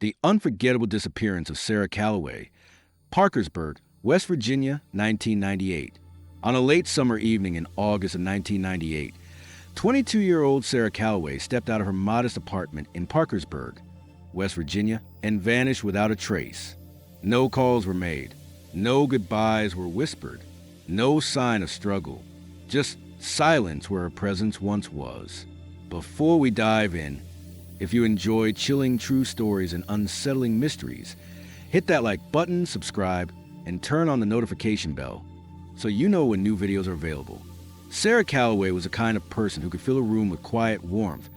The unforgettable disappearance of Sarah Calloway, Parkersburg, West Virginia, 1998. On a late summer evening in August of 1998, 22-year-old Sarah Calloway stepped out of her modest apartment in Parkersburg, West Virginia, and vanished without a trace. No calls were made, no goodbyes were whispered, no sign of struggle, just silence where her presence once was. Before we dive in, if you enjoy chilling true stories and unsettling mysteries, hit that like button, subscribe, and turn on the notification bell so you know when new videos are available. Sarah Calloway was the kind of person who could fill a room with quiet warmth,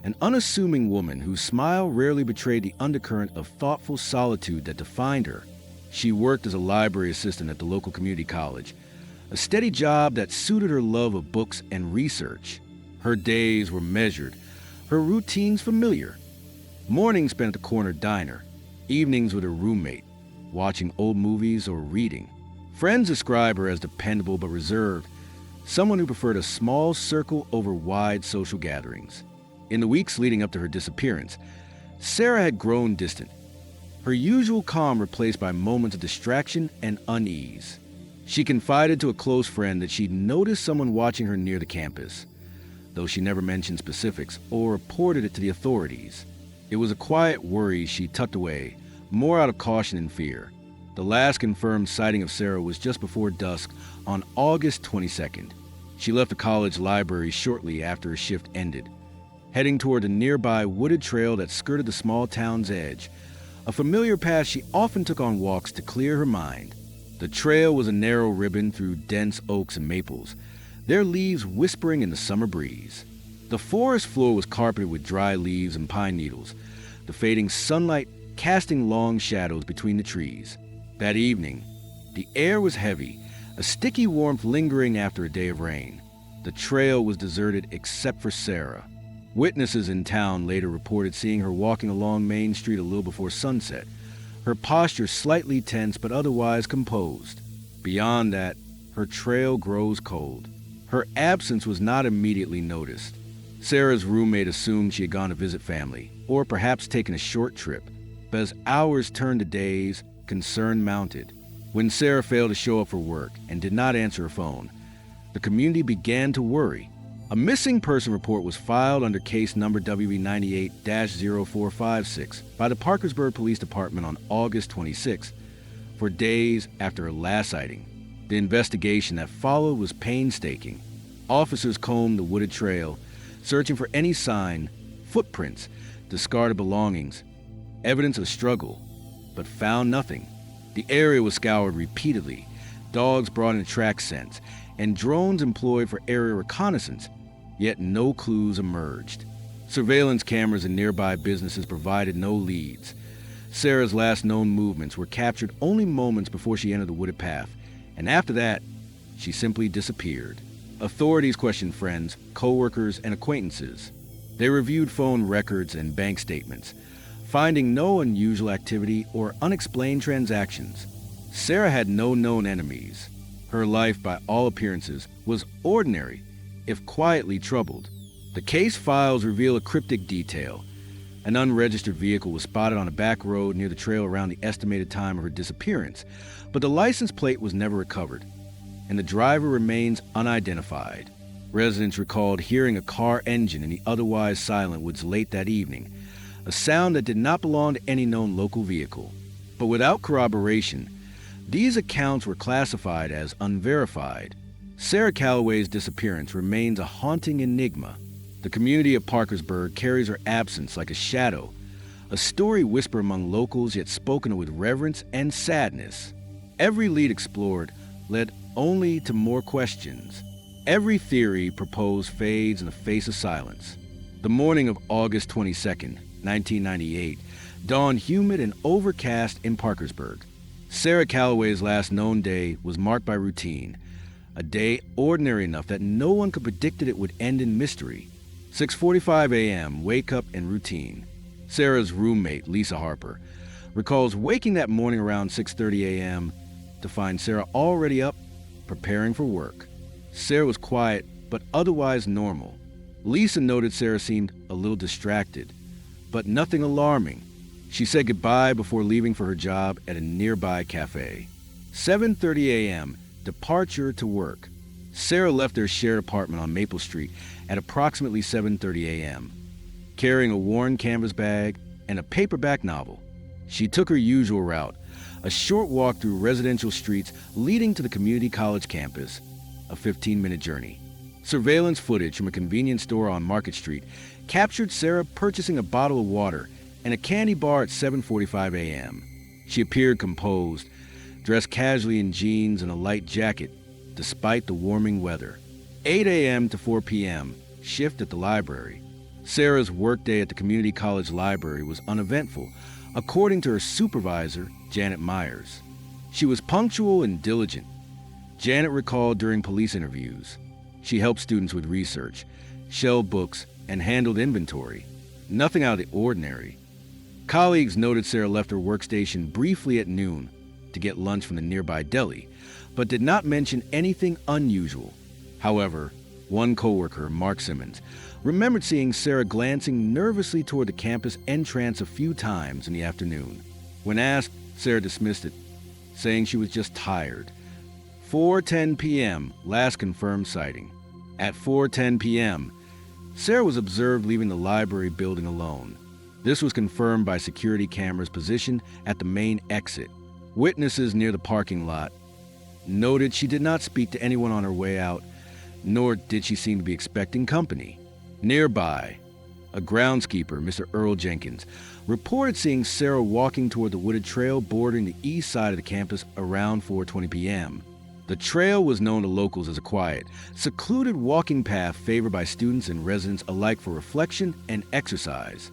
an unassuming woman whose smile rarely betrayed the undercurrent of thoughtful solitude that defined her. She worked as a library assistant at the local community college, a steady job that suited her love of books and research. Her days were measured, her routines familiar. Mornings spent at the corner diner, evenings with her roommate, watching old movies or reading. Friends describe her as dependable but reserved, someone who preferred a small circle over wide social gatherings. In the weeks leading up to her disappearance, Sarah had grown distant, her usual calm replaced by moments of distraction and unease. She confided to a close friend that she'd noticed someone watching her near the campus, though she never mentioned specifics or reported it to the authorities. It was a quiet worry she tucked away, more out of caution and fear. The last confirmed sighting of Sarah was just before dusk on August 22nd. She left the college library shortly after her shift ended, heading toward a nearby wooded trail that skirted the small town's edge, a familiar path she often took on walks to clear her mind. The trail was a narrow ribbon through dense oaks and maples, their leaves whispering in the summer breeze. The forest floor was carpeted with dry leaves and pine needles, the fading sunlight casting long shadows between the trees. That evening, the air was heavy, a sticky warmth lingering after a day of rain. The trail was deserted except for Sarah. Witnesses in town later reported seeing her walking along Main Street a little before sunset, her posture slightly tense but otherwise composed. Beyond that, her trail grows cold. Her absence was not immediately noticed. Sarah's roommate assumed she had gone to visit family, or perhaps taken a short trip. But as hours turned to days, concern mounted. When Sarah failed to show up for work and did not answer her phone, the community began to worry. A missing person report was filed under case number WB98-0456 by the Parkersburg Police Department on August 26, for days after her last sighting. The investigation that followed was painstaking. Officers combed the wooded trail, searching for any sign, footprints, discarded belongings, evidence of struggle, but found nothing. The area was scoured repeatedly, dogs brought in track scents, and drones employed for area reconnaissance, yet no clues emerged. Surveillance cameras in nearby businesses provided no leads. Sarah's last known movements were captured only moments before she entered the wooded path, and after that, she simply disappeared. Authorities questioned friends, co-workers, and acquaintances. They reviewed phone records and bank statements, finding no unusual activity or unexplained transactions. Sarah had no known enemies. Her life, by all appearances, was ordinary, if quietly troubled. The case files reveal a cryptic detail. An unregistered vehicle was spotted on a back road near the trail around the estimated time of her disappearance, but the license plate was never recovered, and the driver remains unidentified. Residents recalled hearing a car engine in the otherwise silent woods late that evening, a sound that did not belong to any known local vehicle. But without corroboration, these accounts were classified as unverified. Sarah Calloway's disappearance remains a haunting enigma. The community of Parkersburg carries her absence like a shadow, a story whispered among locals yet spoken with reverence and sadness. Every lead explored led only to more questions. Every theory proposed fades in the face of silence. The morning of August 22nd, 1998, dawned humid and overcast in Parkersburg. Sarah Calloway's last known day was marked by routine, a day ordinary enough that no one could predict it would end in mystery. 6:45 a.m., wake up and routine. Sarah's roommate, Lisa Harper, recalls waking that morning around 6:30 a.m. to find Sarah already up, preparing for work. Sarah was quiet, but otherwise normal. Lisa noted Sarah seemed a little distracted, but nothing alarming. She said goodbye before leaving for her job at a nearby cafe. 7:30 a.m., departure to work. Sarah left their shared apartment on Maple Street at approximately 7:30 a.m., carrying a worn canvas bag and a paperback novel. She took her usual route, a short walk through residential streets leading to the community college campus, a 15-minute journey. Surveillance footage from a convenience store on Market Street captured Sarah purchasing a bottle of water and a candy bar at 7:45 a.m. She appeared composed, dressed casually in jeans and a light jacket, despite the warming weather. 8 a.m. to 4 p.m., shift at the library. Sarah's workday at the community college library was uneventful, according to her supervisor, Janet Myers. She was punctual and diligent. Janet recalled during police interviews. She helped students with research, shelved books, and handled inventory. Nothing out of the ordinary. Colleagues noted Sarah left her workstation briefly at noon to get lunch from the nearby deli, but did not mention anything unusual. However, one coworker, Mark Simmons, remembered seeing Sarah glancing nervously toward the campus entrance a few times in the afternoon. When asked, Sarah dismissed it, saying she was just tired. 4:10 p.m., last confirmed sighting. At 4:10 p.m., Sarah was observed leaving the library building alone. This was confirmed by security cameras positioned at the main exit. Witnesses near the parking lot noted she did not speak to anyone on her way out, nor did she seem to be expecting company. Nearby, a groundskeeper, Mr. Earl Jenkins, reported seeing Sarah walking toward the wooded trail bordering the east side of the campus around 4:20 p.m. The trail was known to locals as a quiet, secluded walking path favored by students and residents alike for reflection and exercise.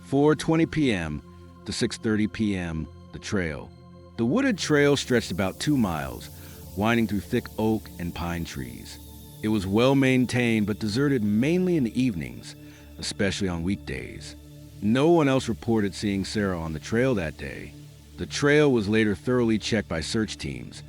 4:20 p.m. to 6:30 p.m., the trail. The wooded trail stretched about 2 miles, winding through thick oak and pine trees. It was well maintained but deserted mainly in the evenings, especially on weekdays. No one else reported seeing Sarah on the trail that day. The trail was later thoroughly checked by search teams,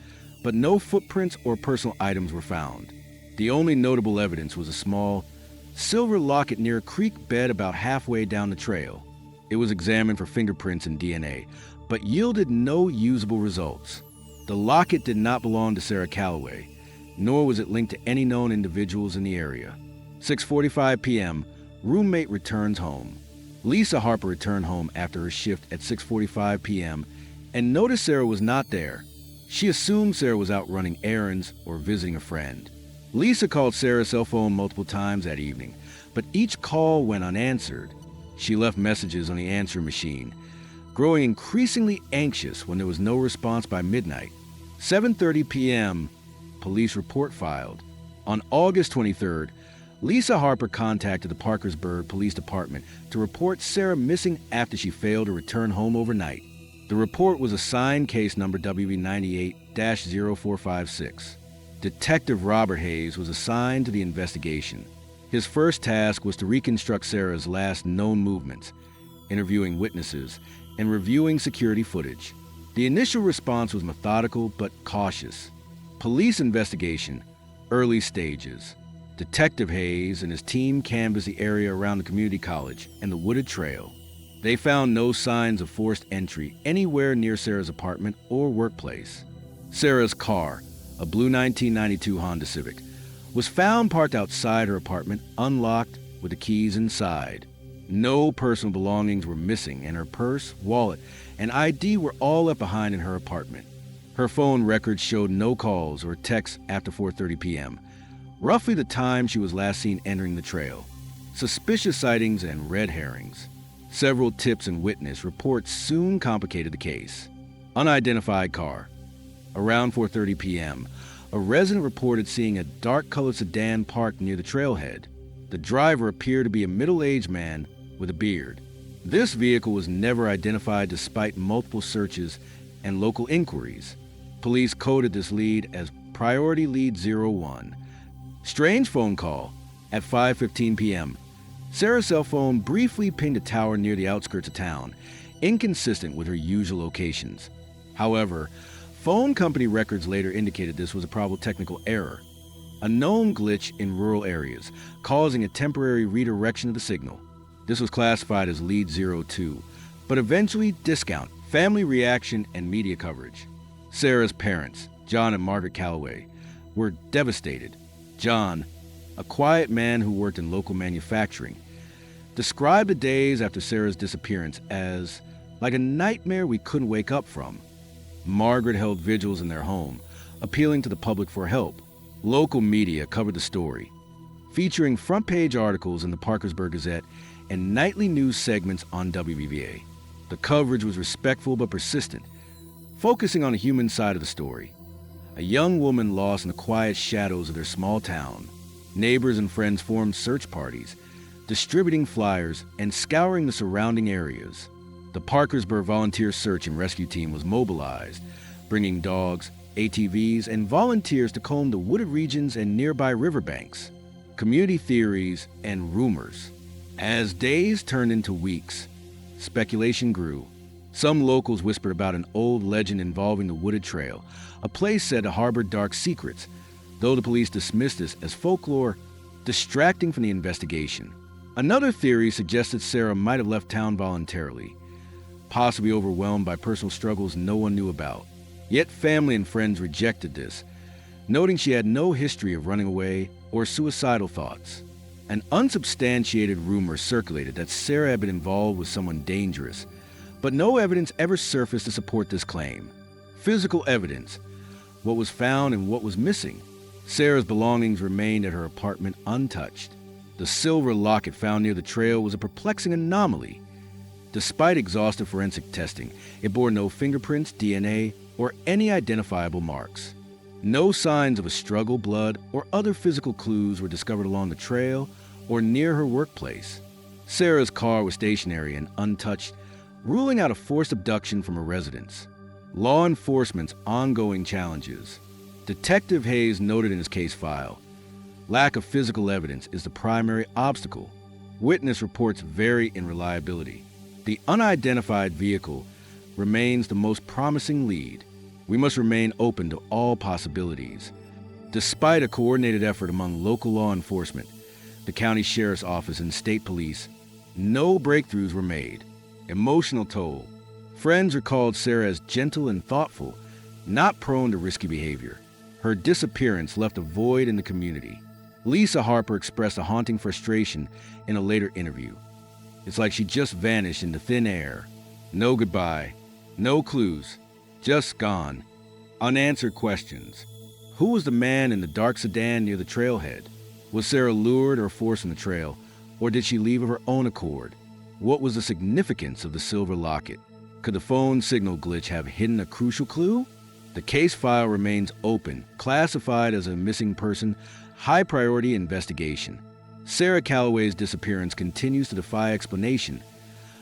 but no footprints or personal items were found. The only notable evidence was a small silver locket near a creek bed about halfway down the trail. It was examined for fingerprints and DNA, but yielded no usable results. The locket did not belong to Sarah Calloway, nor was it linked to any known individuals in the area. 6:45 p.m., roommate returns home. Lisa Harper returned home after her shift at 6:45 p.m. and noticed Sarah was not there. She assumed Sarah was out running errands or visiting a friend. Lisa called Sarah's cell phone multiple times that evening, but each call went unanswered. She left messages on the answering machine, growing increasingly anxious when there was no response by midnight. 7:30 p.m., police report filed. On August 23rd, Lisa Harper contacted the Parkersburg Police Department to report Sarah missing after she failed to return home overnight. The report was assigned case number WB98-0456. Detective Robert Hayes was assigned to the investigation. His first task was to reconstruct Sarah's last known movements, interviewing witnesses, and reviewing security footage. The initial response was methodical but cautious. Police investigation, early stages. Detective Hayes and his team canvassed the area around the community college and the wooded trail. They found no signs of forced entry anywhere near Sarah's apartment or workplace. Sarah's car, a blue 1992 Honda Civic, was found parked outside her apartment, unlocked with the keys inside. No personal belongings were missing, and her purse, wallet, and ID were all left behind in her apartment. Her phone records showed no calls or texts after 4:30 p.m., roughly the time she was last seen entering the trail. Suspicious sightings and red herrings. Several tips and witness reports soon complicated the case. Unidentified car. Around 4:30 p.m., a resident reported seeing a dark-colored sedan parked near the trailhead. The driver appeared to be a middle-aged man with a beard. This vehicle was never identified despite multiple searches and local inquiries. Police coded this lead as Priority Lead 01. Strange phone call. At 5:15 p.m., Sarah's cell phone briefly pinged a tower near the outskirts of town, inconsistent with her usual locations. However, phone company records later indicated this was a probable technical error, a known glitch in rural areas, causing a temporary redirection of the signal. This was classified as Lead 02, but eventually discount family reaction and media coverage. Sarah's parents, John and Margaret Calloway, were devastated. John, a quiet man who worked in local manufacturing, described the days after Sarah's disappearance as like a nightmare we couldn't wake up from. Margaret held vigils in their home, appealing to the public for help. Local media covered the story, featuring front-page articles in the Parkersburg Gazette and nightly news segments on WBVA. The coverage was respectful but persistent, focusing on the human side of the story. A young woman lost in the quiet shadows of their small town. Neighbors and friends formed search parties, distributing flyers and scouring the surrounding areas. The Parkersburg Volunteer Search and Rescue Team was mobilized, bringing dogs, ATVs, and volunteers to comb the wooded regions and nearby riverbanks. Community theories and rumors. As days turned into weeks, speculation grew. Some locals whispered about an old legend involving the wooded trail, a place said to harbor dark secrets, though the police dismissed this as folklore, distracting from the investigation. Another theory suggested Sarah might have left town voluntarily, possibly overwhelmed by personal struggles no one knew about. Yet family and friends rejected this, noting she had no history of running away or suicidal thoughts. An unsubstantiated rumor circulated that Sarah had been involved with someone dangerous, but no evidence ever surfaced to support this claim. Physical evidence, what was found and what was missing. Sarah's belongings remained at her apartment untouched. The silver locket found near the trail was a perplexing anomaly. Despite exhaustive forensic testing, it bore no fingerprints, DNA, or any identifiable marks. No signs of a struggle, blood, or other physical clues were discovered along the trail or near her workplace. Sarah's car was stationary and untouched, ruling out a forced abduction from her residence. Law enforcement's ongoing challenges. Detective Hayes noted in his case file, lack of physical evidence is the primary obstacle. Witness reports vary in reliability. The unidentified vehicle remains the most promising lead. We must remain open to all possibilities. Despite a coordinated effort among local law enforcement, the county sheriff's office and state police, no breakthroughs were made. Emotional toll. Friends recalled Sarah as gentle and thoughtful, not prone to risky behavior. Her disappearance left a void in the community. Lisa Harper expressed a haunting frustration in a later interview. It's like she just vanished into thin air. No goodbye, no clues, just gone. Unanswered questions. Who was the man in the dark sedan near the trailhead? Was Sarah lured or forced from the trail, or did she leave of her own accord? What was the significance of the silver locket? Could the phone signal glitch have hidden a crucial clue? The case file remains open, classified as a missing person, high-priority investigation. Sarah Calloway's disappearance continues to defy explanation,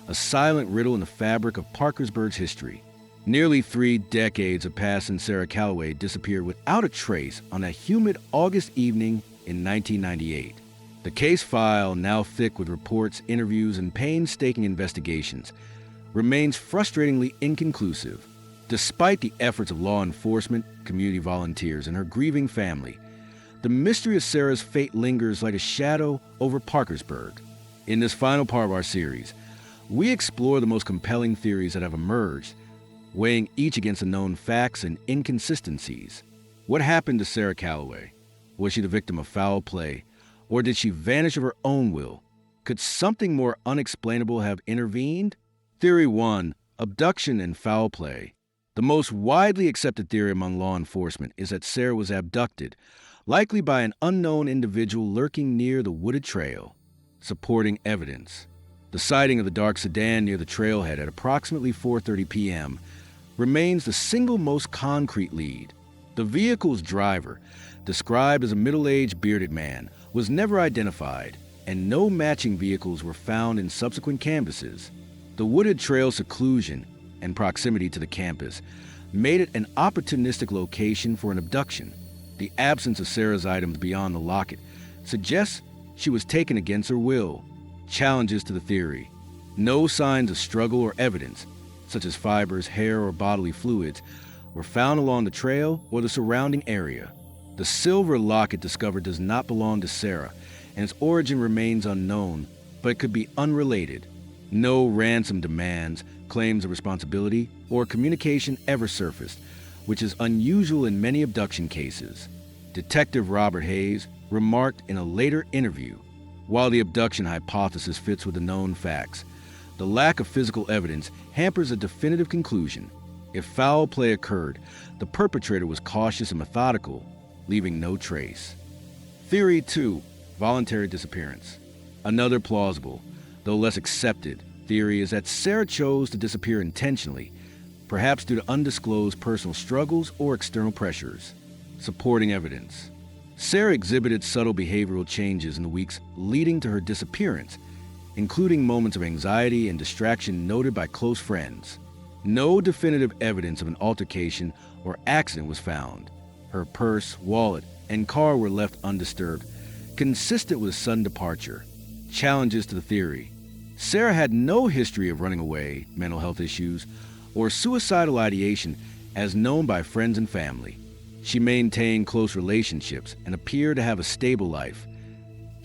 a silent riddle in the fabric of Parkersburg's history. Nearly 3 decades have passed since Sarah Calloway disappeared without a trace on a humid August evening in 1998. The case file, now thick with reports, interviews, and painstaking investigations, remains frustratingly inconclusive. Despite the efforts of law enforcement, community volunteers, and her grieving family, the mystery of Sarah's fate lingers like a shadow over Parkersburg. In this final part of our series, we explore the most compelling theories that have emerged, weighing each against the known facts and inconsistencies. What happened to Sarah Calloway? Was she the victim of foul play, or did she vanish of her own will? Could something more unexplainable have intervened? Theory 1, abduction and foul play. The most widely accepted theory among law enforcement is that Sarah was abducted, likely by an unknown individual lurking near the wooded trail. Supporting evidence. The sighting of the dark sedan near the trailhead at approximately 4:30 p.m. remains the single most concrete lead. The vehicle's driver, described as a middle-aged bearded man, was never identified, and no matching vehicles were found in subsequent canvasses. The wooded trail seclusion and proximity to the campus made it an opportunistic location for an abduction. The absence of Sarah's items beyond the locket suggests she was taken against her will. Challenges to the theory. No signs of struggle or evidence, such as fibers, hair, or bodily fluids, were found along the trail or the surrounding area. The silver locket discovered does not belong to Sarah, and its origin remains unknown, but it could be unrelated. No ransom demands, claims of responsibility, or communication ever surfaced, which is unusual in many abduction cases. Detective Robert Hayes remarked in a later interview, "While the abduction hypothesis fits with the known facts, the lack of physical evidence hampers a definitive conclusion. If foul play occurred, the perpetrator was cautious and methodical, leaving no trace." Theory 2. Voluntary disappearance. Another plausible, though less accepted, theory is that Sarah chose to disappear intentionally, perhaps due to undisclosed personal struggles or external pressures. Supporting evidence. Sarah exhibited subtle behavioral changes in the weeks leading to her disappearance, including moments of anxiety and distraction noted by close friends. No definitive evidence of an altercation or accident was found. Her purse, wallet, and car were left undisturbed, consistent with a sudden departure. Challenges to the theory. Sarah had no history of running away, mental health issues, or suicidal ideation as known by friends and family. She maintained close relationships and appeared to have a stable life.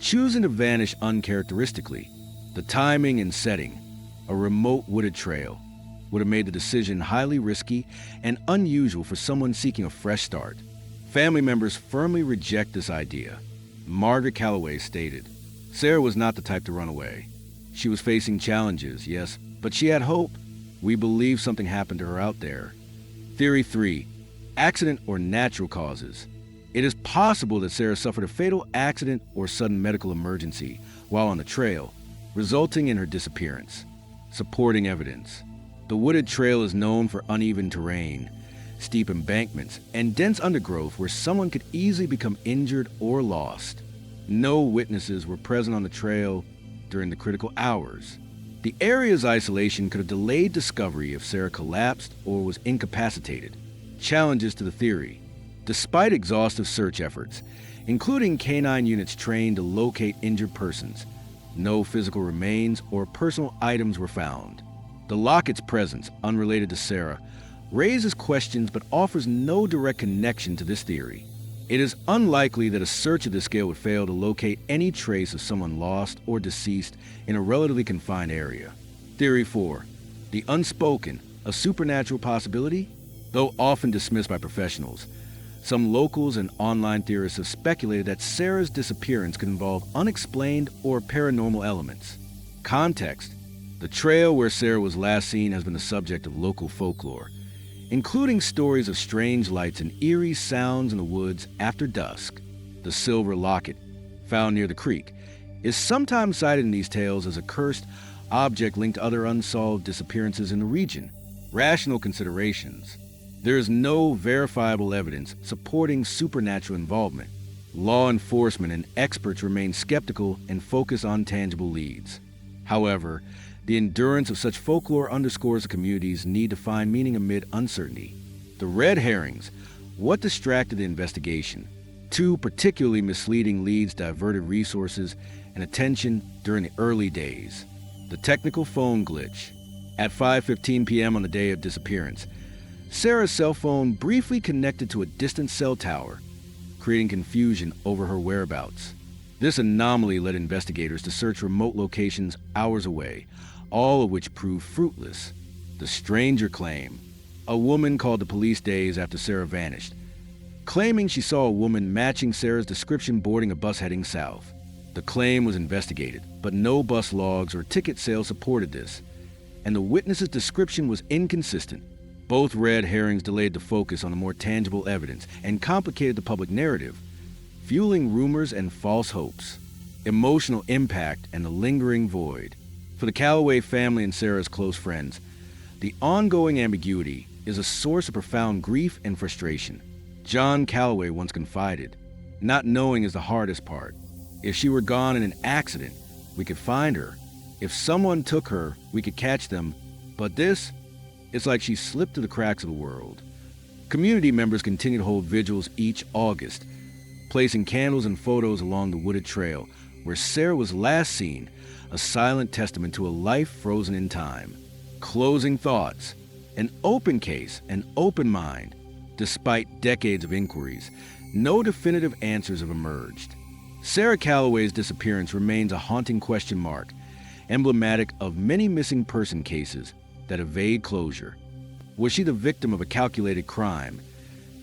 Choosing to vanish uncharacteristically, the timing and setting, a remote wooded trail, would have made the decision highly risky and unusual for someone seeking a fresh start. Family members firmly reject this idea. Margaret Calloway stated, "Sarah was not the type to run away. She was facing challenges, yes, but she had hope. We believe something happened to her out there." Theory 3. Accident or natural causes. It is possible that Sarah suffered a fatal accident or sudden medical emergency while on the trail, resulting in her disappearance. Supporting evidence. The wooded trail is known for uneven terrain, steep embankments, and dense undergrowth where someone could easily become injured or lost. No witnesses were present on the trail during the critical hours. The area's isolation could have delayed discovery if Sarah collapsed or was incapacitated. Challenges to the theory. Despite exhaustive search efforts, including canine units trained to locate injured persons, no physical remains or personal items were found. The locket's presence, unrelated to Sarah, raises questions but offers no direct connection to this theory. It is unlikely that a search of this scale would fail to locate any trace of someone lost or deceased in a relatively confined area. Theory 4. The unspoken, a supernatural possibility? Though often dismissed by professionals, some locals and online theorists have speculated that Sarah's disappearance could involve unexplained or paranormal elements. Context. The trail where Sarah was last seen has been the subject of local folklore, including stories of strange lights and eerie sounds in the woods after dusk. The silver locket, found near the creek, is sometimes cited in these tales as a cursed object linked to other unsolved disappearances in the region. Rational considerations. There is no verifiable evidence supporting supernatural involvement. Law enforcement and experts remain skeptical and focus on tangible leads. However, the endurance of such folklore underscores the community's need to find meaning amid uncertainty. The red herrings, what distracted the investigation? 2 particularly misleading leads diverted resources and attention during the early days. The technical phone glitch. At 5:15 p.m. on the day of disappearance, Sarah's cell phone briefly connected to a distant cell tower, creating confusion over her whereabouts. This anomaly led investigators to search remote locations hours away, all of which proved fruitless. The stranger claim. A woman called the police days after Sarah vanished, claiming she saw a woman matching Sarah's description boarding a bus heading south. The claim was investigated, but no bus logs or ticket sales supported this, and the witness's description was inconsistent. Both red herrings delayed the focus on the more tangible evidence and complicated the public narrative, fueling rumors and false hopes. Emotional impact and the lingering void. For the Calloway family and Sarah's close friends, the ongoing ambiguity is a source of profound grief and frustration. John Calloway once confided, "Not knowing is the hardest part. If she were gone in an accident, we could find her. If someone took her, we could catch them. But this, it's like she slipped through the cracks of the world." Community members continue to hold vigils each August, placing candles and photos along the wooded trail where Sarah was last seen, a silent testament to a life frozen in time. Closing thoughts. An open case, an open mind. Despite decades of inquiries, no definitive answers have emerged. Sarah Calloway's disappearance remains a haunting question mark, emblematic of many missing person cases that evade closure. Was she the victim of a calculated crime,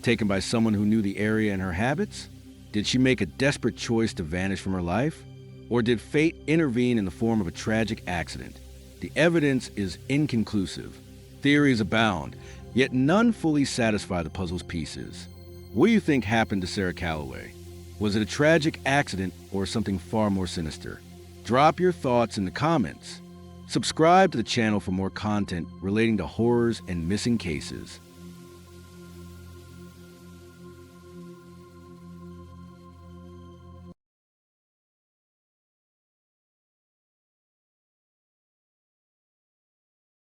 taken by someone who knew the area and her habits? Did she make a desperate choice to vanish from her life? Or did fate intervene in the form of a tragic accident? The evidence is inconclusive. Theories abound, yet none fully satisfy the puzzle's pieces. What do you think happened to Sarah Calloway? Was it a tragic accident or something far more sinister? Drop your thoughts in the comments. Subscribe to the channel for more content relating to horrors and missing cases.